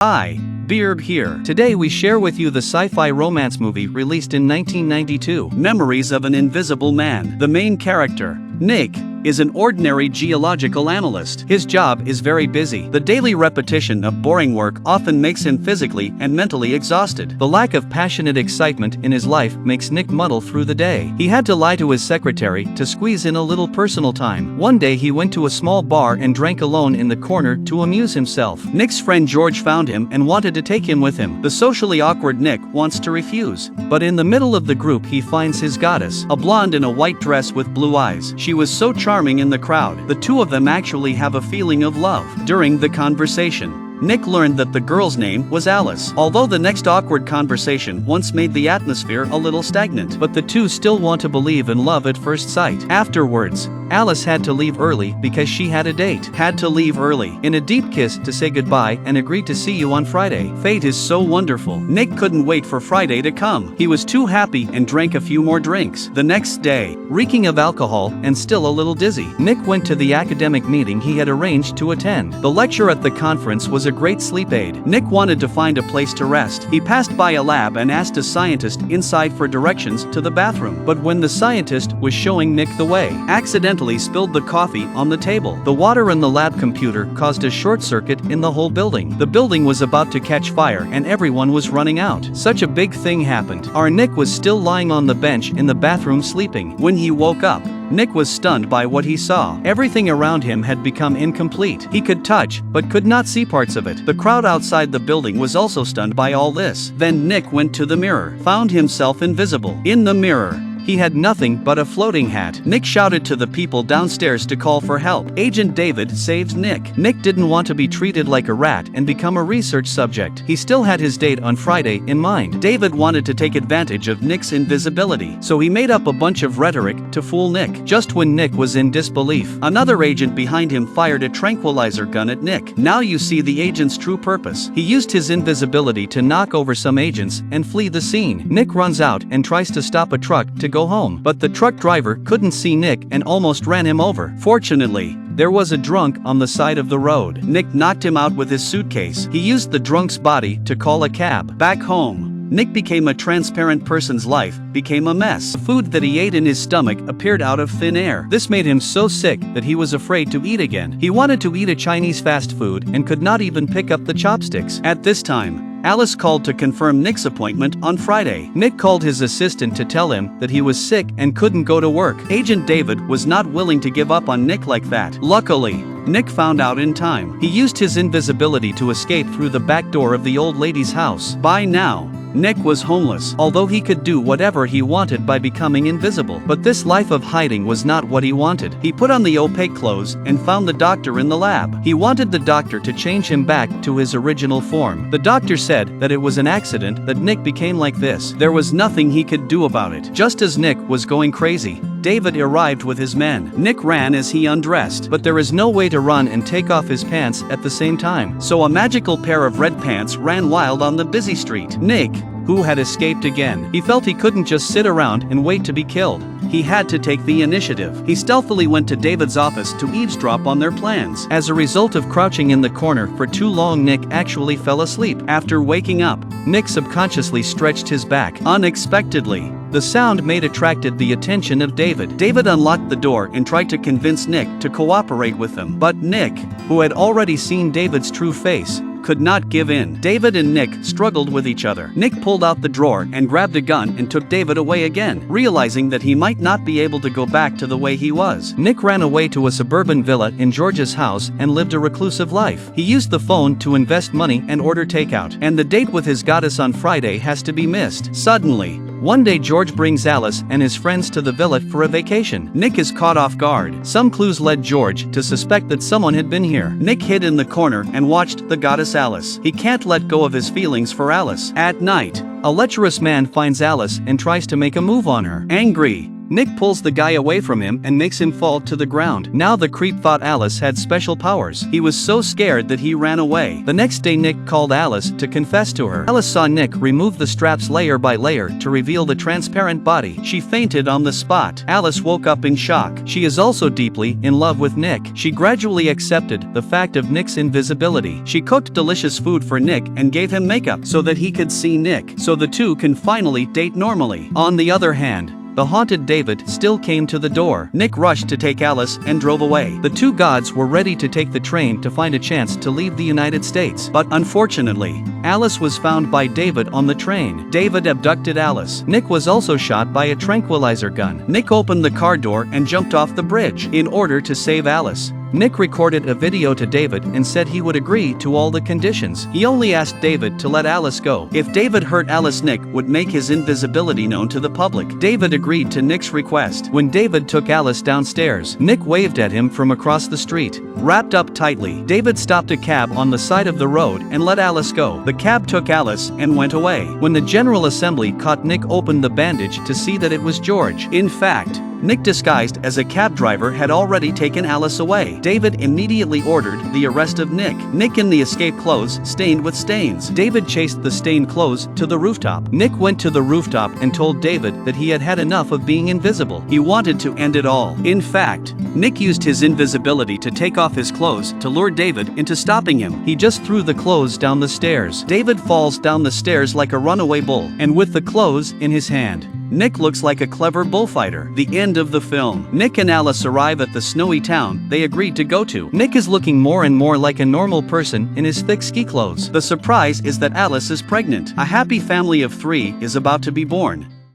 Hi, BearB here. Today we share with you the sci-fi romance movie released in 1992, Memories of an Invisible Man. The main character, Nick, is an ordinary geological analyst. His job is very busy. The daily repetition of boring work often makes him physically and mentally exhausted. The lack of passionate excitement in his life makes Nick muddle through the day. He had to lie to his secretary to squeeze in a little personal time. One day he went to a small bar and drank alone in the corner to amuse himself. Nick's friend George found him and wanted to take him with him. The socially awkward Nick wants to refuse, but in the middle of the group he finds his goddess, a blonde in a white dress with blue eyes. She was so charming in the crowd. The two of them actually have a feeling of love. During the conversation, Nick learned that the girl's name was Alice. Although the next awkward conversation once made the atmosphere a little stagnant, but the two still want to believe in love at first sight. Afterwards, Alice had to leave early because she had a date. Had to leave early in a deep kiss to say goodbye and agreed to see you on Friday. Fate is so wonderful. Nick couldn't wait for Friday to come. He was too happy and drank a few more drinks. The next day, reeking of alcohol and still a little dizzy, Nick went to the academic meeting he had arranged to attend. The lecture at the conference was a great sleep aid. Nick wanted to find a place to rest. He passed by a lab and asked a scientist inside for directions to the bathroom. But when the scientist was showing Nick the way, accidentally spilled the coffee on the table. The water in the lab computer caused a short circuit in the whole building. The building was about to catch fire and everyone was running out. Such a big thing happened. Our Nick was still lying on the bench in the bathroom sleeping. When he woke up, Nick was stunned by what he saw. Everything around him had become incomplete. He could touch, but could not see parts of it. The crowd outside the building was also stunned by all this. Then Nick went to the mirror, found himself invisible. In the mirror, he had nothing but a floating hat. Nick shouted to the people downstairs to call for help. Agent David saves Nick. Nick didn't want to be treated like a rat and become a research subject. He still had his date on Friday in mind. David wanted to take advantage of Nick's invisibility, so he made up a bunch of rhetoric to fool Nick. Just when Nick was in disbelief, another agent behind him fired a tranquilizer gun at Nick. Now you see the agent's true purpose. He used his invisibility to knock over some agents and flee the scene. Nick runs out and tries to stop a truck to go home, but the truck driver couldn't see Nick and almost ran him over. Fortunately, there was a drunk on the side of the road. Nick knocked him out with his suitcase. He used the drunk's body to call a cab. Back home, Nick became a transparent person's life, became a mess. The food that he ate in his stomach appeared out of thin air. This made him so sick that he was afraid to eat again. He wanted to eat a Chinese fast food and could not even pick up the chopsticks. At this time, Alice called to confirm Nick's appointment on Friday. Nick called his assistant to tell him that he was sick and couldn't go to work. Agent David was not willing to give up on Nick like that. Luckily, Nick found out in time. He used his invisibility to escape through the back door of the old lady's house. By now, Nick was homeless, although he could do whatever he wanted by becoming invisible. But this life of hiding was not what he wanted. He put on the opaque clothes and found the doctor in the lab. He wanted the doctor to change him back to his original form. The doctor said that it was an accident that Nick became like this. There was nothing he could do about it. Just as Nick was going crazy, David arrived with his men. Nick ran as he undressed, but there is no way to run and take off his pants at the same time. So a magical pair of red pants ran wild on the busy street. Nick, who had escaped again, he felt he couldn't just sit around and wait to be killed. He had to take the initiative. He stealthily went to David's office to eavesdrop on their plans. As a result of crouching in the corner for too long, Nick actually fell asleep. After waking up, Nick subconsciously stretched his back. Unexpectedly, the sound made attracted the attention of David. David unlocked the door and tried to convince Nick to cooperate with him. But Nick, who had already seen David's true face, could not give in. David and Nick struggled with each other. Nick pulled out the drawer and grabbed a gun and took David away again, realizing that he might not be able to go back to the way he was. Nick ran away to a suburban villa in George's house and lived a reclusive life. He used the phone to invest money and order takeout, and the date with his goddess on Friday has to be missed. Suddenly, one day George brings Alice and his friends to the villa for a vacation. Nick is caught off guard. Some clues led George to suspect that someone had been here. Nick hid in the corner and watched the goddess Alice. He can't let go of his feelings for Alice. At night, a lecherous man finds Alice and tries to make a move on her. Angry, Nick pulls the guy away from him and makes him fall to the ground. Now the creep thought Alice had special powers. He was so scared that he ran away. The next day Nick called Alice to confess to her. Alice saw Nick remove the straps layer by layer to reveal the transparent body. She fainted on the spot. Alice woke up in shock. She is also deeply in love with Nick. She gradually accepted the fact of Nick's invisibility. She cooked delicious food for Nick and gave him makeup so that he could see Nick, so the two can finally date normally. On the other hand, the haunted David still came to the door. Nick rushed to take Alice and drove away. The two gods were ready to take the train to find a chance to leave the United States. But unfortunately, Alice was found by David on the train. David abducted Alice. Nick was also shot by a tranquilizer gun. Nick opened the car door and jumped off the bridge in order to save Alice. Nick recorded a video to David and said he would agree to all the conditions. He only asked David to let Alice go. If David hurt Alice, Nick would make his invisibility known to the public. David agreed to Nick's request. When David took Alice downstairs, Nick waved at him from across the street. Wrapped up tightly, David stopped a cab on the side of the road and let Alice go. The cab took Alice and went away. When the General Assembly caught Nick opened the bandage to see that it was George. In fact, Nick, disguised as a cab driver, had already taken Alice away. David immediately ordered the arrest of Nick. Nick in the escape clothes, stained with stains. David chased the stained clothes to the rooftop. Nick went to the rooftop and told David that he had had enough of being invisible. He wanted to end it all. In fact, Nick used his invisibility to take off his clothes to lure David into stopping him. He just threw the clothes down the stairs. David falls down the stairs like a runaway bull, and with the clothes in his hand. Nick looks like a clever bullfighter. The end of the film. Nick and Alice arrive at the snowy town they agreed to go to. Nick is looking more and more like a normal person in his thick ski clothes. The surprise is that Alice is pregnant. A happy family of 3 is about to be born.